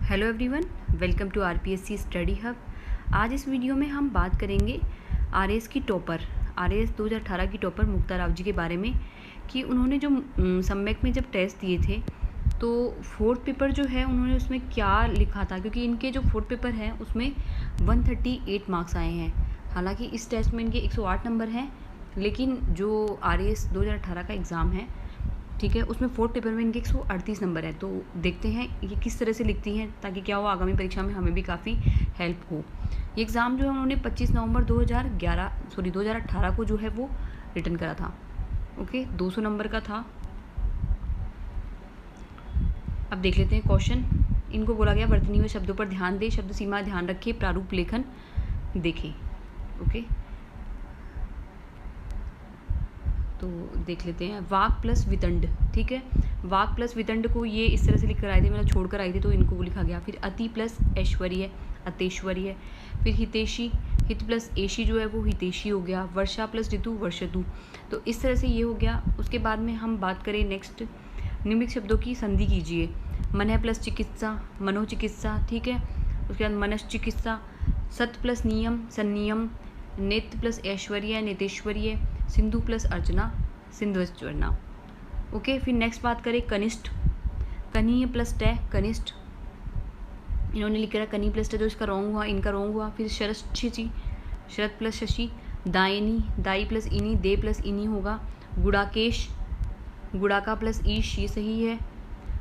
Hello everyone, welcome to RPSC study hub. आज इस video में हम बात करेंगे आरएएस की टॉपर, आरएएस 2018 की टॉपर मुक्ता राव जी के बारे में कि उन्होंने जो सम्यक में जब टेस्ट दिए थे तो फोर्थ पेपर जो है उन्होंने उसमें क्या लिखा था, क्योंकि इनके जो फोर्थ पेपर हैं उसमें 138 मार्क्स आए हैं। हालांकि इस टेस्ट में इनके 108 नंबर हैं, लेकिन जो आरएएस 2018 का एग्ज़ाम है, ठीक है, उसमें फोर्थ पेपर में इनके 138 नंबर है। तो देखते हैं ये किस तरह से लिखती हैं, ताकि क्या हो आगामी परीक्षा में हमें भी काफ़ी हेल्प हो। ये एग्ज़ाम जो है उन्होंने 25 नवंबर 2018 को जो है वो रिटर्न करा था। ओके, 200 नंबर का था। अब देख लेते हैं क्वेश्चन। इनको बोला गया वर्तनी हुए शब्दों पर ध्यान दें, शब्द सीमा ध्यान रखें, प्रारूप लेखन देखें। ओके, तो देख लेते हैं। वाक प्लस वितंड, ठीक है, वाक प्लस वितंड को ये इस तरह से लिख कर आए थे, मतलब छोड़ कर आई थी, तो इनको वो लिखा गया। फिर अति प्लस ऐश्वर्य, अतेश्वर्य। फिर हितेशी, हित प्लस एशी जो है वो हितेशी हो गया। वर्षा प्लस ऋतु, वर्षतु। तो इस तरह से ये हो गया। उसके बाद में हम बात करें नेक्स्ट, निम्नलिखित शब्दों की संधि कीजिए। मन प्लस चिकित्सा, मनोचिकित्सा, ठीक है। उसके बाद मनश्चिकित्सा। सत प्लस नियम, संनियम। नेत्र प्लस ऐश्वर्य, नेतेश्वर्य। सिंधु प्लस अर्चना, सिंधुश्चरना। ओके, फिर नेक्स्ट बात करें कनिष्ठ, कनीय प्लस टय, कनिष्ठ। इन्होंने लिखा है कनी प्लस टय, जो इसका रॉन्ग हुआ, इनका रॉन्ग हुआ। फिर शरद, शरद प्लस शशि। दायनी, दाई प्लस इनी, दे प्लस इनी होगा। गुड़ाकेश, गुड़ाका प्लस ईश, ये सही है।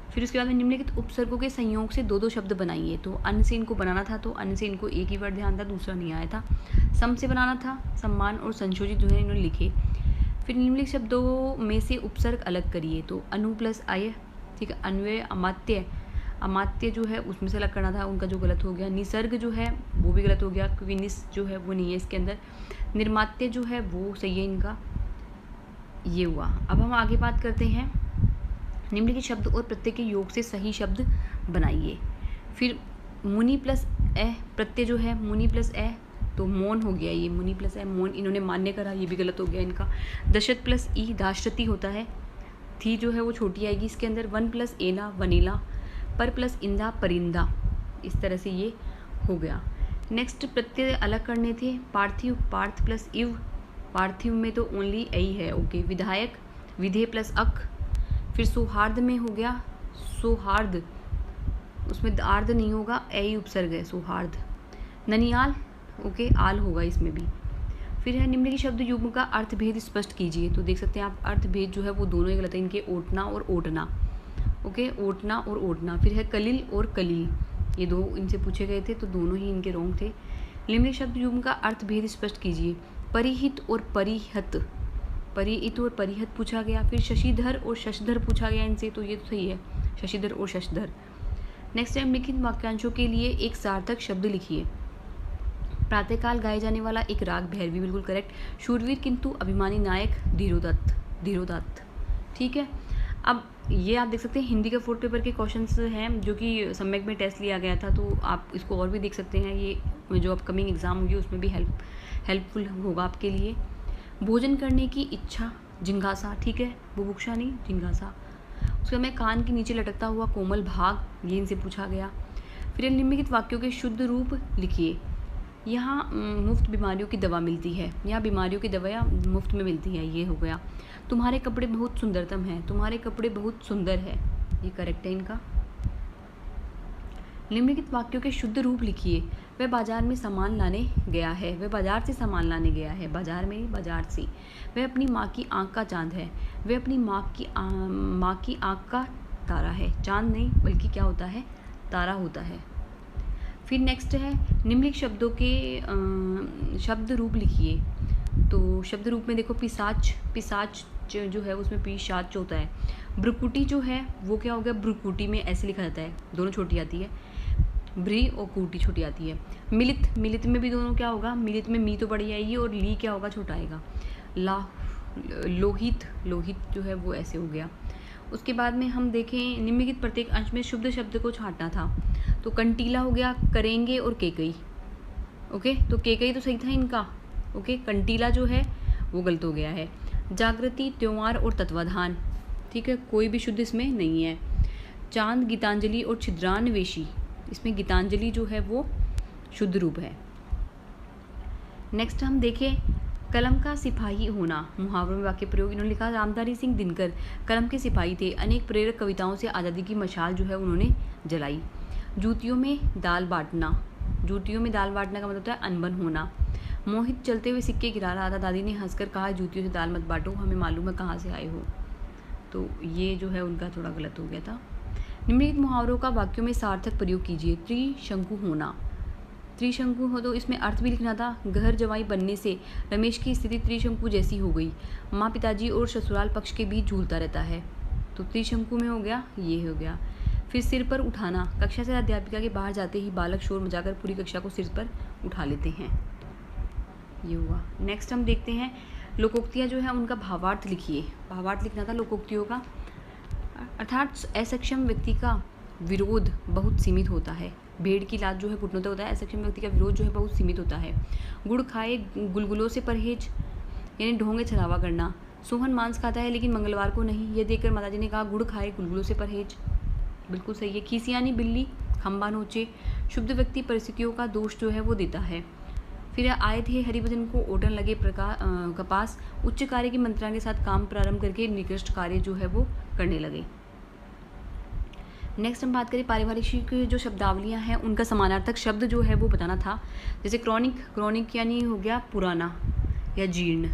फिर उसके बाद में निम्नलिखित उपसर्गों के संयोग से दो शब्द बनाइए। तो अन्न से इनको बनाना था, तो अन्न से इनको एक ही वर्ड ध्यान था, दूसरा नहीं आया था। सम से बनाना था, सम्मान और संशोधित जो है इन्होंने लिखे। फिर निम्नलिखित शब्दों में से उपसर्ग अलग करिए। तो अनु प्लस आय, ठीक है। अन्वय, अमात्य, अमात्य जो है उसमें से अलग करना था, उनका जो गलत हो गया। निसर्ग जो है वो भी गलत हो गया, क्योंकि निस जो है वो नहीं है इसके अंदर। निर्मात्य जो है वो सही है इनका, ये हुआ। अब हम आगे बात करते हैं, निम्नलिखित शब्द और प्रत्यय के योग से सही शब्द बनाइए। फिर मुनि प्लस ए, प्रत्यय जो है मुनि प्लस ए, तो मौन हो गया, ये मुनि प्लस ए मौन इन्होंने मान्य करा, ये भी गलत हो गया इनका। दशरथ प्लस ई, दाशरथी होता है। थी जो है वो छोटी आएगी इसके अंदर। वन प्लस एला, वनीला। पर प्लस इंदा, परिंदा। इस तरह से ये हो गया। नेक्स्ट प्रत्यय अलग करने थे। पार्थिव, पार्थ प्लस इव, पार्थिव में तो ओनली ए है। ओके, विधायक, विधेय प्लस अक। फिर सौहार्द में हो गया सौहार्द, उसमें आर्द नहीं होगा, ए उपसर्ग है, सौहार्द। ननियाल, ओके, आल होगा इसमें भी। फिर है निम्नलिखित शब्द युग्म का अर्थभेद स्पष्ट कीजिए। तो देख सकते हैं आप, अर्थभेद जो है वो दोनों ही गलत है इनके, ओटना और ओटना। ओके, ओटना और ओटना। फिर है कलिल और कलील, ये दो इनसे पूछे गए थे, तो दोनों ही इनके रॉन्ग थे। निम्नलिखित शब्द युग्म का अर्थभेद स्पष्ट कीजिए। परिहित और परिहत, परिहित और परिहत पूछा गया। फिर शशिधर और शशधर पूछा गया इनसे, तो ये तो सही है, शशिधर और शशधर। नेक्स्ट टाइम लिखित वाक्यांशों के लिए एक सार्थक शब्द लिखिए। प्रातःकाल गाए जाने वाला एक राग भैरवी, बिल्कुल करेक्ट। शूरवीर किंतु अभिमानी नायक, धीरोदत्त, धीरोदत्त, ठीक है। अब ये आप देख सकते हैं हिंदी का फोर्थ पेपर के क्वेश्चंस हैं, जो कि सम्यक में टेस्ट लिया गया था, तो आप इसको और भी देख सकते हैं। ये जो अपकमिंग एग्जाम होगी उसमें भी हेल्पफुल होगा आपके लिए। भोजन करने की इच्छा, जिज्ञासा, ठीक है, बुभुक्षा नहीं, जिज्ञासा। उसके बाद कान के नीचे लटकता हुआ कोमल भाग, ये इनसे पूछा गया। फिर निम्नलिखित वाक्यों के शुद्ध रूप लिखिए। यहाँ मुफ्त बीमारियों की दवा मिलती है, यहाँ बीमारियों की दवाइयाँ मुफ्त में मिलती है, ये हो गया। तुम्हारे कपड़े बहुत सुंदरतम हैं, तुम्हारे कपड़े बहुत सुंदर है, ये करेक्ट है इनका। निम्नलिखित वाक्यों के शुद्ध रूप लिखिए। वह बाजार में सामान लाने गया है, वह बाजार से सामान लाने गया है, बाजार में, बाजार से। वह अपनी माँ की आँख का चांद है, वह अपनी माँ की आँख का तारा है। चांद नहीं बल्कि क्या होता है, तारा होता है। फिर नेक्स्ट है निम्नलिखित शब्दों के शब्द रूप लिखिए। तो शब्द रूप में देखो, पिशाच, पिशाच जो है उसमें पिशाच होता है। ब्रुकुटी जो है वो क्या हो गया, ब्रुकुटी में ऐसे लिखा जाता है, दोनों छोटी आती है, ब्री और कूटी छोटी आती है। मिलित, मिलित में भी दोनों क्या होगा, मिलित में मी तो बड़ी आएगी और ली क्या होगा, छोटा आएगा। ला, लोहित, लोहित जो है वो ऐसे हो गया। उसके बाद में हम देखें निम्नलिखित प्रत्येक अंश में शुद्ध शब्द को छांटना था। तो कंटीला हो गया, करेंगे और केकई। ओके, तो केकई तो सही था इनका। ओके, कंटीला जो है वो गलत हो गया है। जागृति, त्योहार और तत्वाधान, ठीक है, कोई भी शुद्ध इसमें नहीं है। चांद, गीतांजलि और छिद्रान्वेषी, इसमें गीतांजलि जो है वो शुद्ध रूप है। नेक्स्ट हम देखें कलम का सिपाही होना, मुहावरों में वाक्य प्रयोग। इन्होंने लिखा रामधारी सिंह दिनकर कलम के सिपाही थे, अनेक प्रेरक कविताओं से आज़ादी की मशाल जो है उन्होंने जलाई। जूतियों में दाल बांटना, जूतियों में दाल बांटना का मतलब होता है अनबन होना। मोहित चलते हुए सिक्के गिरा रहा था, दादी ने हंसकर कहा जूतियों से दाल मत बांटो, हमें मालूम है कहाँ से आए हो। तो ये जो है उनका थोड़ा गलत हो गया था। निम्नलिखित मुहावरों का वाक्यों में सार्थक प्रयोग कीजिए। त्रिशंकु होना, त्रिशंकु हो तो इसमें अर्थ भी लिखना था। घर जवाई बनने से रमेश की स्थिति त्रिशंकु जैसी हो गई, माँ पिताजी और ससुराल पक्ष के बीच झूलता रहता है। तो त्रिशंकु में हो गया, ये हो गया। फिर सिर पर उठाना, कक्षा से अध्यापिका के बाहर जाते ही बालक शोर मचाकर पूरी कक्षा को सिर पर उठा लेते हैं, ये हुआ। नेक्स्ट हम देखते हैं लोकोक्तियाँ जो है उनका भावार्थ लिखिए। भावार्थ लिखना था लोकोक्तियों का। अर्थात असक्षम व्यक्ति का विरोध बहुत सीमित होता है। भेड़ की लात जो है घुटनों तक होता है, असक्षम व्यक्ति का विरोध जो है बहुत सीमित होता है। गुड़ खाए गुलगुलों से परहेज, यानी ढोंगे छलावा करना। सोहन मांस खाता है लेकिन मंगलवार को नहीं, ये देखकर माताजी ने कहा गुड़ खाए गुलगुलों से परहेज, बिल्कुल सही है। खीसियानी बिल्ली खंबा नोचे, शुद्ध व्यक्ति परिस्थितियों का दोष जो है वो देता है। फिर आए थे हरिभजन को ओटन लगे कपास, उच्च कार्य की मंत्रणा के साथ काम प्रारंभ करके निकृष्ट कार्य जो है वो करने लगे। नेक्स्ट हम बात करें पारिभाषिक जो शब्दावलियाँ हैं उनका समानार्थक शब्द जो है वो बताना था। जैसे क्रॉनिक, क्रॉनिक यानी हो गया पुराना या जीर्ण,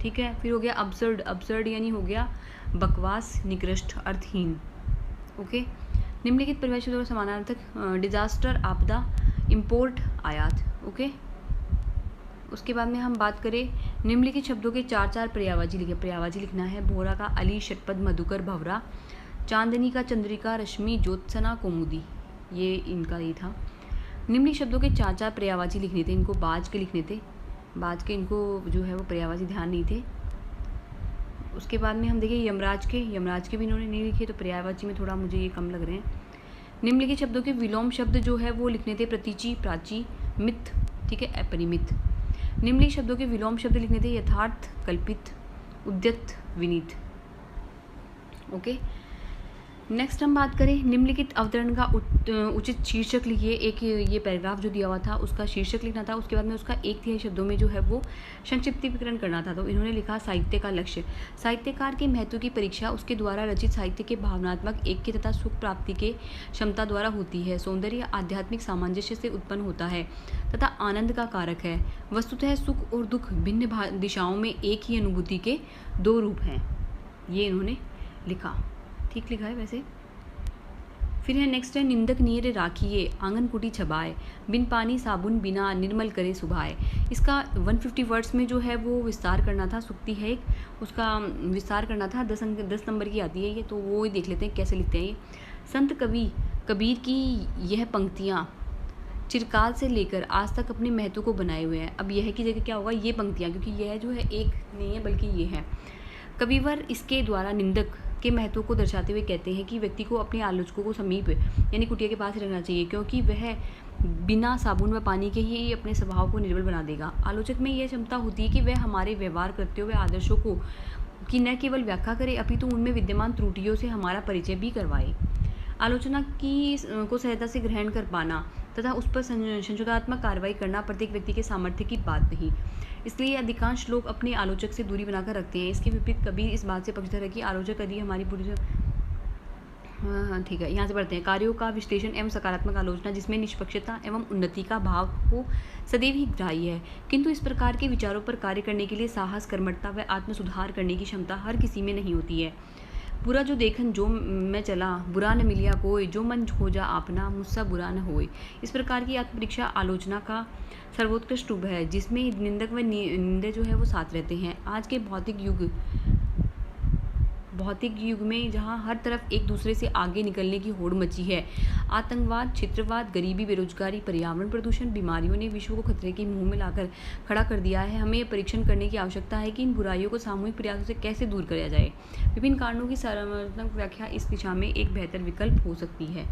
ठीक है। फिर हो गया अब्सर्ड, अब्सर्ड यानी हो गया बकवास, निकृष्ट, अर्थहीन, ओके। निम्नलिखित परिभाषित और समानार्थक डिजास्टर आपदा, इम्पोर्ट आयात, ओके। उसके बाद में हम बात करें निम्नलिखित शब्दों के चार चार पर्यायवाची लिखे। पर्यायवाची लिखना है भोरा का अली, षटपद, मधुकर, भवरा, चांदनी का चंद्रिका, रश्मि, ज्योत्सना, कौमुदी, ये इनका ही था। निम्नलिखित शब्दों के चार चार पर्यायवाची लिखने थे, इनको बाज के लिखने थे, बाज के इनको जो है वो पर्यायवाची ध्यान नहीं थे। उसके बाद में हम देखें यमराज के भी इन्होंने नहीं लिखे, तो पर्यायवाची में थोड़ा मुझे ये कम लग रहे हैं। निम्नलिखित शब्दों के विलोम शब्द जो है वो लिखने थे प्रतीचि, प्राची, मिथ, ठीक है, अपरिमित। निम्नलिखित शब्दों के विलोम शब्द लिखने थे यथार्थ, कल्पित, उद्यत, विनीत, ओके। नेक्स्ट हम बात करें निम्नलिखित अवतरण का उचित शीर्षक लिखिए। एक ये पैराग्राफ जो दिया हुआ था उसका शीर्षक लिखना था, उसके बाद में उसका एक तिहाई शब्दों में जो है वो संक्षिप्तीकरण करना था। तो इन्होंने लिखा साहित्य का लक्ष्य, साहित्यकार के महत्व की परीक्षा उसके द्वारा रचित साहित्य के भावनात्मक ऐक्य तथा सुख प्राप्ति के क्षमता द्वारा होती है। सौंदर्य आध्यात्मिक सामंजस्य से उत्पन्न होता है तथा आनंद का कारक है। वस्तुतः सुख और दुख भिन्न दिशाओं में एक ही अनुभूति के दो रूप हैं, ये इन्होंने लिखा, ठीक लिखा है वैसे। फिर है नेक्स्ट है निंदक नीर राखिए, आंगन कुटी छबाए, बिन पानी साबुन बिना निर्मल करे सुभाए। इसका 150 वर्ड्स में जो है वो विस्तार करना था, सुक्ति है एक, उसका विस्तार करना था। 10 नंबर की आती है ये, तो वो ही देख लेते हैं कैसे लिखते हैं ये। संत कवि कबीर की यह पंक्तियाँ चिरकाल से लेकर आज तक अपने महत्व को बनाए हुए हैं। अब यह की जगह क्या होगा, ये पंक्तियाँ, क्योंकि यह जो है एक नहीं है बल्कि ये है। कविवर इसके द्वारा निंदक के महत्व को दर्शाते हुए कहते हैं कि व्यक्ति को अपने आलोचकों को समीप यानी कुटिया के पास ही रखना चाहिए, क्योंकि वह बिना साबुन व पानी के ही अपने स्वभाव को निर्बल बना देगा। आलोचक में यह क्षमता होती है कि वह हमारे व्यवहार करते हुए आदर्शों को की न केवल व्याख्या करे अपितु उनमें विद्यमान त्रुटियों से हमारा परिचय भी करवाए। आलोचना को सहजता से ग्रहण कर पाना तथा उस पर संशोधनात्मक कार्रवाई करना प्रत्येक व्यक्ति के सामर्थ्य की बात नहीं, इसलिए अधिकांश लोग अपने आलोचक से दूरी बनाकर रखते हैं। इसके विपरीत कबीर इस बात से पक्षधर है कि आलोचक यदि हमारी पूरी हाँ ठीक है, यहाँ से पढ़ते हैं। कार्यों का विश्लेषण एवं सकारात्मक आलोचना जिसमें निष्पक्षता एवं उन्नति का भाव हो सदैव ही ग्राह्य है, किंतु इस प्रकार के विचारों पर कार्य करने के लिए साहस, कर्मठता व आत्मसुधार करने की क्षमता हर किसी में नहीं होती है। बुरा जो देखन जो मैं चला, बुरा न मिलिया कोई, जो मन खोजा आपना, मुझसा बुरा न होए। इस प्रकार की आत्मपरीक्षा आलोचना का सर्वोत्कृष्ट रूप है, जिसमें निंदक व निंदे जो है वो साथ रहते हैं। आज के भौतिक युग में जहाँ हर तरफ एक दूसरे से आगे निकलने की होड़ मची है, आतंकवाद, क्षेत्रवाद, गरीबी, बेरोजगारी, पर्यावरण प्रदूषण, बीमारियों ने विश्व को खतरे के मुंह में लाकर खड़ा कर दिया है। हमें यह परीक्षण करने की आवश्यकता है कि इन बुराइयों को सामूहिक प्रयासों से कैसे दूर किया जाए। विभिन्न कारणों की सकारात्मक व्याख्या इस दिशा में एक बेहतर विकल्प हो सकती है।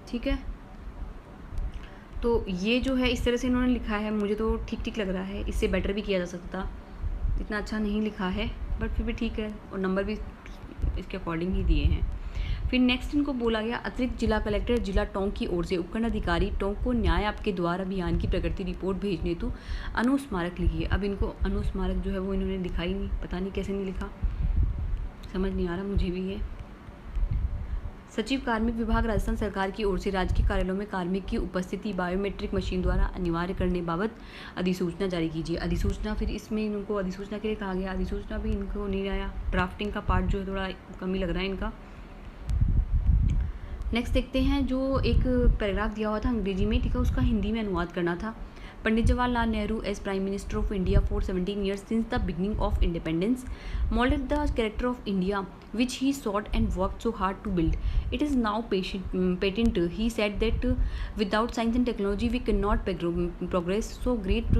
ठीक है, तो ये जो है इस तरह से इन्होंने लिखा है, मुझे तो ठीक ठीक लग रहा है। इससे बेटर भी किया जा सकता, इतना अच्छा नहीं लिखा है बट फिर भी ठीक है, और नंबर भी इसके अकॉर्डिंग ही दिए हैं। फिर नेक्स्ट इनको बोला गया अतिरिक्त जिला कलेक्टर जिला टोंक की ओर से उपखंड अधिकारी टोंक को न्याय आपके द्वार अभियान की प्रगति रिपोर्ट भेजने हेतु अनुस्मारक लिखिए। अब इनको अनुस्मारक जो है वो इन्होंने लिखा ही नहीं, पता नहीं कैसे नहीं लिखा, समझ नहीं आ रहा मुझे भी ये। सचिव कार्मिक विभाग राजस्थान सरकार की ओर से राज्य के कार्यालयों में कार्मिक की उपस्थिति बायोमेट्रिक मशीन द्वारा अनिवार्य करने बाबत अधिसूचना जारी कीजिए। अधिसूचना, फिर इसमें इनको अधिसूचना के लिए कहा गया, अधिसूचना भी इनको नहीं आया। ड्राफ्टिंग का पार्ट जो है थोड़ा कम ही लग रहा है इनका। नेक्स्ट देखते हैं, जो एक पैराग्राफ दिया हुआ था अंग्रेजी में, ठीक है, उसका हिंदी में अनुवाद करना था। Pandit Jawaharlal Nehru as prime minister of India for 17 years since the beginning of independence molded the character of India which he sought and worked so hard to build. It is now patent. He said that without science and technology we cannot progress. So great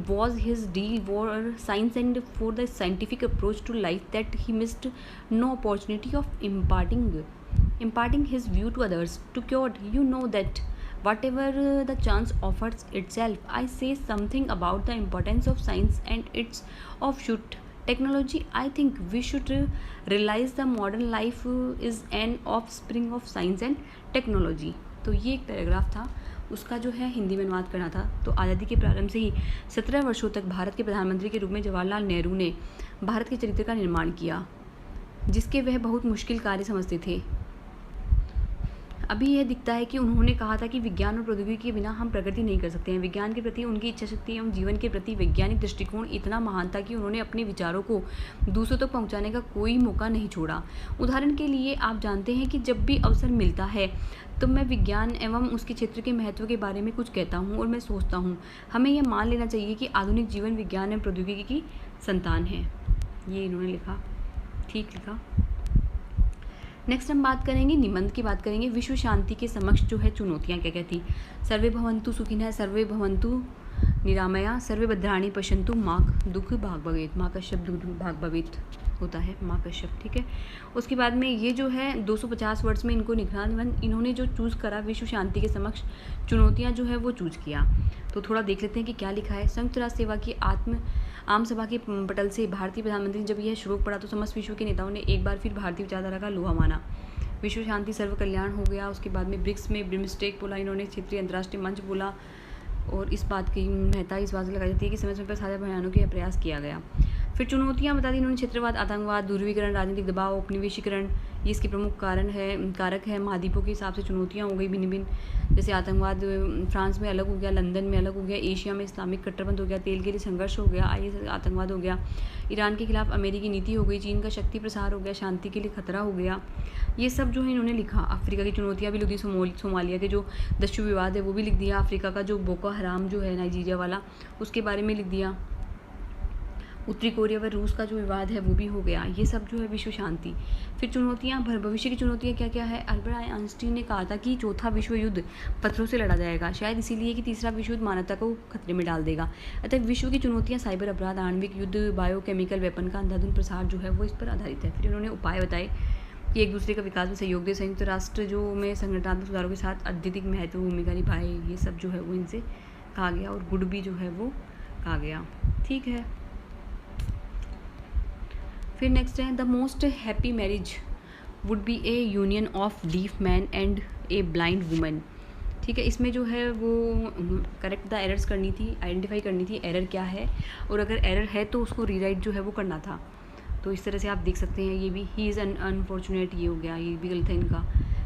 was his deal for science and for the scientific approach to life that he missed no opportunity of imparting his view to others. To quote, you know that whatever the chance offers itself, I say something about the importance of science and its offshoot technology. I think we should realize the modern life is an offspring of science and technology. तो ये एक paragraph था, उसका जो है हिंदी में अनुवाद करना था। तो आज़ादी के प्रारंभ से ही 17 वर्षों तक भारत के प्रधानमंत्री के रूप में जवाहरलाल नेहरू ने भारत के चरित्र का निर्माण किया, जिसके वह बहुत मुश्किल कार्य समझते थे। अभी यह दिखता है कि उन्होंने कहा था कि विज्ञान और प्रौद्योगिकी के बिना हम प्रगति नहीं कर सकते हैं। विज्ञान के प्रति उनकी इच्छा शक्ति एवं जीवन के प्रति वैज्ञानिक दृष्टिकोण इतना महान था कि उन्होंने अपने विचारों को दूसरों तक पहुंचाने का कोई मौका नहीं छोड़ा। उदाहरण के लिए आप जानते हैं कि जब भी अवसर मिलता है तो मैं विज्ञान एवं उसके क्षेत्र के महत्व के बारे में कुछ कहता हूँ और मैं सोचता हूँ हमें यह मान लेना चाहिए कि आधुनिक जीवन विज्ञान एवं प्रौद्योगिकी की संतान है। ये इन्होंने लिखा, ठीक लिखा। नेक्स्ट हम बात करेंगे, निबंध की बात करेंगे। विश्व शांति के समक्ष जो है चुनौतियाँ क्या क्या थी। सर्वे भवन्तु सुखिनः, सर्वे भवन्तु निरामया, सर्वे भद्राणि पश्यन्तु, माँ दुख भाग भवेत्। माँ का शब्द भाग भवेत् होता है, माँ का शब्द, ठीक है। उसके बाद में ये जो है 250 वर्ड्स में इनको लिखना निबंध, इन्होंने जो चूज़ करा विश्व शांति के समक्ष चुनौतियाँ जो है वो चूज़ किया। तो थोड़ा देख लेते हैं कि क्या लिखा है। संयुक्त राष्ट्र सेवा की आम सभा के पटल से भारतीय प्रधानमंत्री ने जब यह श्लोक पढ़ा तो समस्त विश्व के नेताओं ने एक बार फिर भारतीय विचारधारा का लोहा माना। विश्व शांति सर्व कल्याण हो गया। उसके बाद में ब्रिक्स में ब्रिमस्टेक बोला इन्होंने, क्षेत्रीय अंतर्राष्ट्रीय मंच बोला, और इस बात की महत्ता इस बात से लगाई जाती है कि समय समय पर साझा बयानों के प्रयास किया गया। फिर चुनौतियाँ बता दी इन्होंने, क्षेत्रवाद, आतंकवाद, दूरवीकरण, राजनीतिक दबाव, उपनिवेशीकरण, ये इसके प्रमुख कारक है। महाद्वीपों के हिसाब से चुनौतियाँ हो गई भिन्न भिन्न, जैसे आतंकवाद फ्रांस में अलग हो गया, लंदन में अलग हो गया, एशिया में इस्लामिक कट्टरपंथ हो गया, तेल के लिए संघर्ष हो गया, आईएस आतंकवाद हो गया, ईरान के खिलाफ अमेरिकी नीति हो गई, चीन का शक्ति प्रसार हो गया, शांति के लिए खतरा हो गया। ये सब जो है इन्होंने लिखा। अफ्रीका की चुनौतियाँ भी लिख दी, सोमालिया के जो दस्यु विवाद है वो भी लिख दिया, अफ्रीका का जो बोको हराम जो है नाइजीरिया वाला उसके बारे में लिख दिया, उत्तरी कोरिया व रूस का जो विवाद है वो भी हो गया। ये सब जो है विश्व शांति। फिर चुनौतियाँ, भविष्य की चुनौतियाँ क्या क्या है। अल्बर्ट आइंस्टीन ने कहा था कि चौथा विश्व युद्ध पत्थरों से लड़ा जाएगा, शायद इसीलिए कि तीसरा विश्व युद्ध मानवता को खतरे में डाल देगा। अतः विश्व की चुनौतियाँ साइबर अपराध, आणविक युद्ध, बायोकेमिकल वेपन का अंधाधुंध प्रसार जो है वो इस पर आधारित है। फिर उन्होंने उपाय बताए कि एक दूसरे का विकास में सहयोग दे, संयुक्त राष्ट्र जो में संगठनात्मक सुधारों के साथ अत्यधिक महत्वपूर्ण भूमिका निभाए। ये सब जो है वो इनसे कहा गया, और गुड भी जो है वो कहा गया, ठीक है। फिर नेक्स्ट है, the most happy marriage would be A union of deaf man and a blind woman, ठीक है। इसमें जो है वो करेक्ट द एरर्स करनी थी, आइडेंटिफाई करनी थी एरर क्या है, और अगर एरर है तो उसको रीराइट जो है वो करना था। तो इस तरह से आप देख सकते हैं। ये भी ही इज़ अनफॉर्चुनेट, ये हो गया, ये भी गलत है इनका।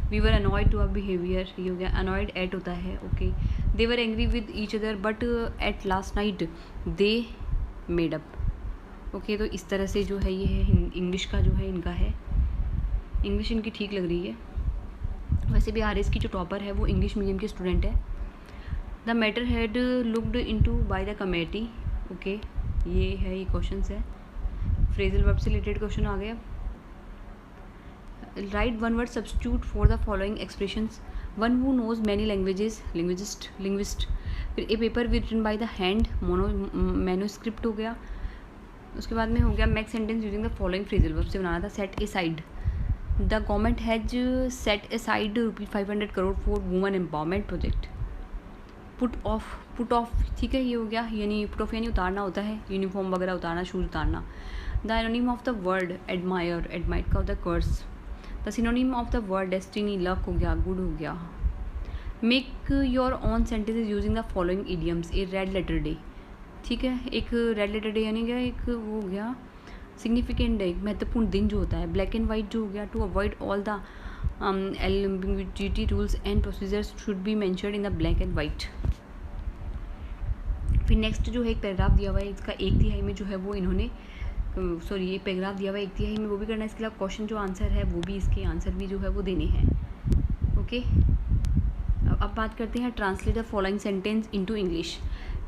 We were annoyed to a behaviour, ये हो गया, अनॉयड एट होता है, okay. They were angry with each other but at last night they made up, okay. तो इस तरह से जो है ये है इंग्लिश का जो है इनका है, इंग्लिश इनकी ठीक लग रही है। वैसे भी आरएस की जो टॉपर है वो इंग्लिश मीडियम की स्टूडेंट है। The matter had looked into by the committee, okay. ये है, ये क्वेश्चन है, फ्रेजल वर्ब से रिलेटेड क्वेश्चन आ गया। Write one word substitute for the following expressions, one who knows many languages, linguist. फिर a paper written by the hand, manuscript हो गया। उसके बाद में हो गया make sentence using the following phrasal verb से बनाना था। Set A side, the government has set A side ₹500 crore for women empowerment project. Put off, ठीक है, ये हो गया, यानी पुट ऑफ यानी उतारना होता है, यूनिफॉर्म वगैरह उतारना, शूज उतारना। द एनोनिम ऑफ द वर्ड एडमायर का होता है curse. The synonym of the word destiny luck हो गया, गुड हो गया। Make your own sentences using the following idioms. A red letter day, ठीक है, एक रेड लेटर डे यानी क्या, एक वो हो गया सिग्निफिकेंट डे, महत्वपूर्ण दिन जो होता है। ब्लैक एंड वाइट जो हो गया, to avoid all the ambiguity rules and procedures should be mentioned in the black and white। फिर नेक्स्ट जो है एक पैराग्राफ दिया हुआ है, इसका 1/3 में जो है वो इन्होंने सॉरी ये पैराग्राफ दिया हुआ है 1/3 में, वो भी करना है। इसके अलावा क्वेश्चन जो आंसर है वो भी, इसके आंसर भी जो है वो देने हैं। ओके, अब बात करते हैं translate the following sentence into English.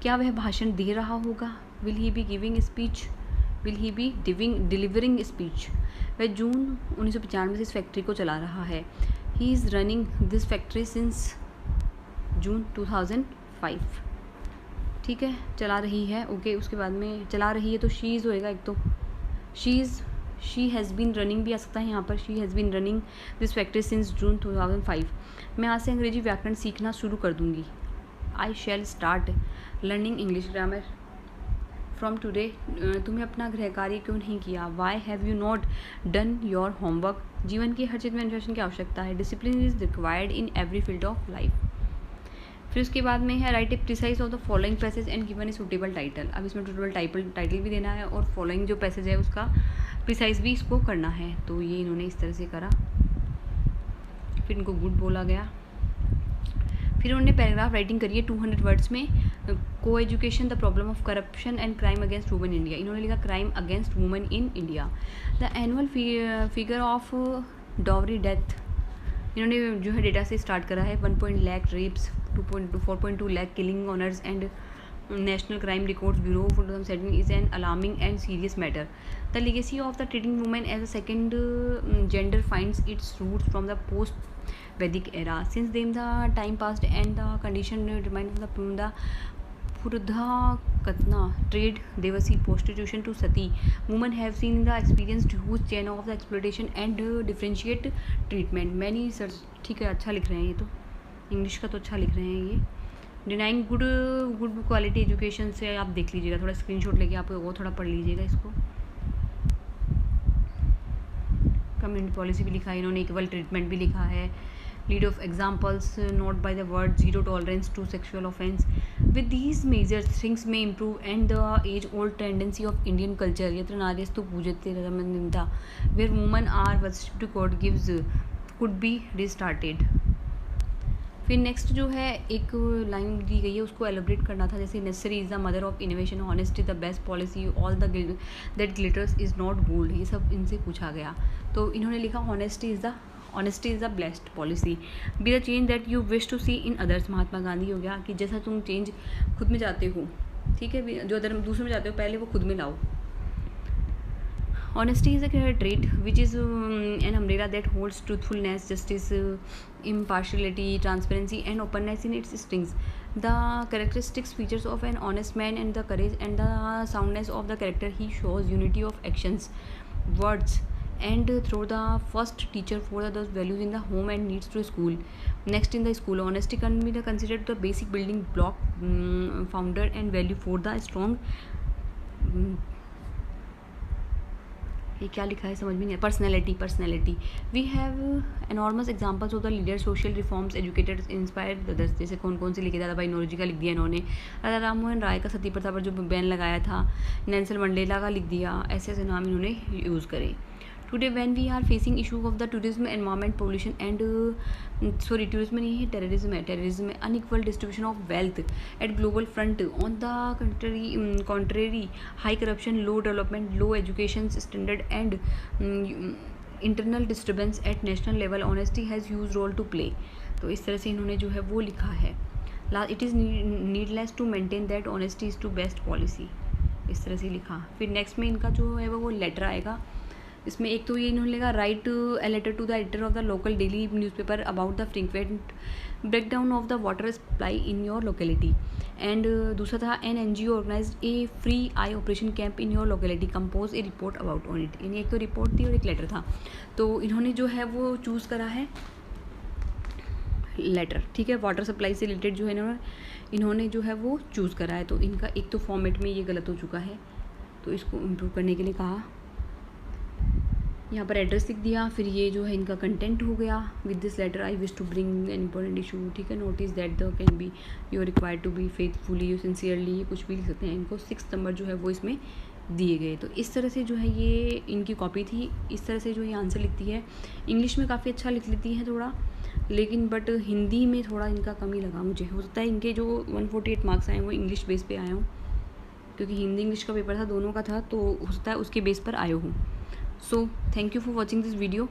क्या वह भाषण दे रहा होगा? Will he be giving speech? Will he B delivering speech? वह जून 1995 से इस फैक्ट्री को चला रहा है। He is running this factory since June 2005, ठीक है, चला रही है। ओके, उसके बाद में चला रही है तो शी इज़ होएगा एक तो, शी हैज़ बीन रनिंग भी आ सकता है यहाँ पर, she has been running this factory since June 2005। मैं आज से अंग्रेजी व्याकरण सीखना शुरू कर दूँगी। I shall start learning English grammar from today. तुम्हें अपना गृह कार्य क्यों नहीं किया? Why have you not done your homework? जीवन की हर चीज़ में अनुशासन की आवश्यकता है। Discipline is required in every field of life. फिर उसके बाद में है write a precis of the following passage and given a suitable title. अब इसमें सूटेबल टाइटल भी देना है और फॉलोइंग जो पैसेज है उसका प्रिसाइज भी इसको करना है। तो ये इन्होंने इस तरह से करा। फिर इनको गुड बोला गया। फिर उन्होंने पैराग्राफ राइटिंग करी है 200 वर्ड्स में, को education the problem of corruption and crime against women India. इन्होंने लिखा crime against women in India. The annual figure of dowry death, इन्होंने जो है डेटा से स्टार्ट करा है। 1 lakh rapes, 4.2 lakh killing honours and national crime records bureau for 2017 is an alarming and serious matter. The legacy of the treating women as a second gender finds its roots from the post Vedic era. Since then the time passed and the condition remained from the Purdha trade, Devasi prostitution to Sati. Women have seen the experienced huge chain of the exploitation and differentiate treatment. Many search, ठीक है, अच्छा लिख रहे हैं ये तो, English का तो अच्छा लिख रहे हैं ये। डिनाइंग गुड क्वालिटी एजुकेशन से आप देख लीजिएगा, थोड़ा स्क्रीनशॉट लेके आप वो थोड़ा पढ़ लीजिएगा इसको। कम्युनिटी पॉलिसी भी लिखा है इन्होंने, इक्वल ट्रीटमेंट भी लिखा है। Lead of examples note by the word zero tolerance to sexual offence. With these measures things में improve and the age old tendency of Indian culture यत्र नार्यस्तु पूजते रमनिता where woman are worshipped to God gives could be restarted. फिर next जो है एक line दी गई है, उसको एलोब्रेट करना था, जैसे necessary is the mother of innovation, honesty the best policy, all the that glitters is not gold. ये सब इनसे पूछा गया तो इन्होंने लिखा honesty is the best policy. Be the change that you wish to see in others. Mahatma Gandhi हो गया कि जैसा तुम चेंज खुद में चाहते हो, ठीक है, जो अदर दूसरे में चाहते हो पहले वो खुद में लाओ। Honesty is a trait which is an umbrella that holds truthfulness, justice, impartiality, transparency and openness in its strings. The characteristics features of an honest man and the courage and the soundness of the character he shows unity of actions, words and through the first teacher for those values in the home and needs to school. Next in the school, honesty can be considered the basic building block, founder and value for the strong ये क्या लिखा है समझ में नहीं। Personality we have enormous examples of the leader social reforms educated inspired others. जैसे कौन से लिखे, दादा भाई नौरोजी का लिख दिया इन्होंने, राजा राम मोहन राय का सती प्रथा पर जो बैन लगाया था, नेल्सन मंडेला का लिख दिया, ऐसे नाम इन्होंने यूज़ करे। Today when we are facing issue of the tourism environment pollution and tourism नहीं है, टेररिज्म है, unequal distribution of wealth at global front, on the contrary high corruption, low development, low education standard and internal disturbance at national level, honesty has huge role to play. तो इस तरह से इन्होंने जो है वो लिखा है। It is needless to maintain that honesty is to best policy, इस तरह से लिखा। फिर नेक्स्ट में इनका जो है वो लेटर आएगा। इसमें एक तो ये इन्होंने लिखा write a letter to the editor of the local daily newspaper about the frequent breakdown of the water supply in your locality. And दूसरा था an NGO organised a free eye operation camp in your locality, compose a report about on it. यानी एक तो report थी और एक letter था, तो इन्होंने जो है वो चूज़ करा है लेटर, ठीक है। वाटर सप्लाई से रिलेटेड जो है इन्होंने जो है वो चूज़ करा है। तो इनका एक तो फॉर्मेट में ये गलत हो चुका है, तो इसको इम्प्रूव करने के लिए कहा। यहाँ पर एड्रेस लिख दिया, फिर ये जो है इनका कंटेंट हो गया। With this letter I wish to bring an important issue, ठीक है, notice that the can be you required to be faithfully you sincerely, कुछ भी लिख सकते हैं। इनको 6 नंबर जो है वो इसमें दिए गए। तो इस तरह से जो है ये इनकी कॉपी थी। इस तरह से जो ये आंसर लिखती है। इंग्लिश में काफ़ी अच्छा लिख लेती है थोड़ा, लेकिन बट हिंदी में थोड़ा इनका कमी लगा मुझे। हो सकता है इनके जो 148 मार्क्स आए वो इंग्लिश बेस पे आए हों, क्योंकि हिंदी इंग्लिश का पेपर था, दोनों का था, तो हो सकता है उसके बेस पर आए हों। So thank you for watching this video.